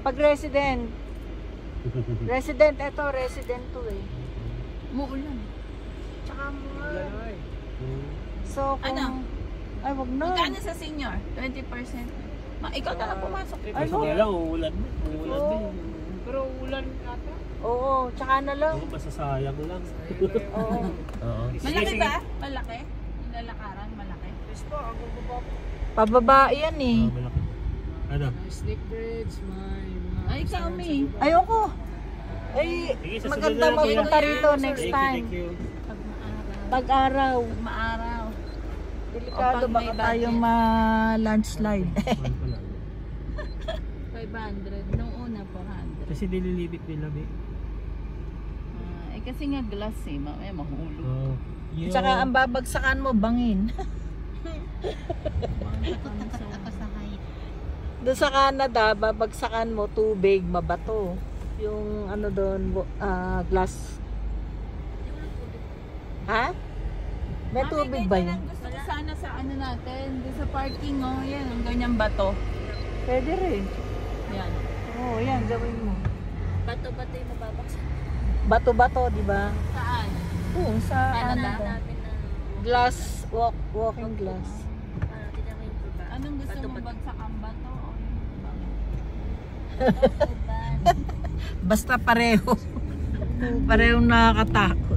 Pag resident. Resident, eto, resident to eh. Muulan. Tsaka mga... So, kung... Ano? Ay, wag na. Magkano sa senior? 20%. Ikaw na lang pumasok. Ay, Kasi lang, uulan din. Uulan din. Pero ulan ata. Oo, tsaka na lang. Oo, basta sayang lang. Oo. Oo. Malaki ba? Malaki? Yung lalakaran, malaki? Yes po, ang bubaba po. Pababa yan eh. Ah, malaki. Ano? May snake bridge, may mga... Ay, ikaw, May. Ayoko. Ay, Sige, sa maganda sunod na lang, magpunta kuya. rito next Thank you, time. thank you. Pag maaraw. Pag-araw. Pag maaraw. Delikado, O, pag may baka tayo budget. ma-landslide. Mahal pala. 500. Nung una, 400. Kasi nililibit nila, be. Kasi nga glass eh. Mamaya mahulog. Oo. Tsaka ang babagsakan mo, bangin. Doon sa Canada, babagsakan mo tubig, mabato. Yung ano doon, glass. Ha? May tubig ba yun? Gusto ko sana sa ano natin. Doon sa parking, oh. Yan, ang ganyang bato. Pwede rin. Yan. Oo, yan, gawin mo. Bato-bato yung nababaksak. Bato-bato, di ba? Saan? Oo, sa ano ba? Glass, walking glass. Anong gusto mo bagsak ang bato? O yung bato? Basta pareho. Parehong nakakatakot.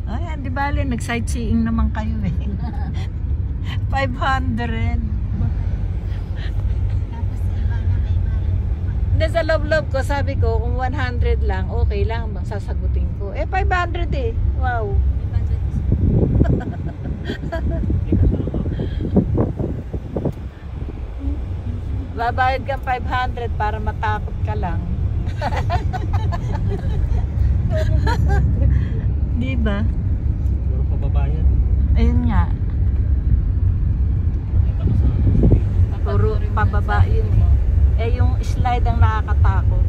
Ayan, di bale, nag-sightseeing naman kayo eh. 500. Hindi, sa love ko, sabi ko, kung 100 lang, okay lang, sasagutin ko. Eh, 500 eh. Wow. Babayad kang 500 para matakot ka lang. Di ba? Puro pababayan. Ayun nga. Nakita ko sa... Puro pababa yun eh. Eh yung slide ang nakakatakot.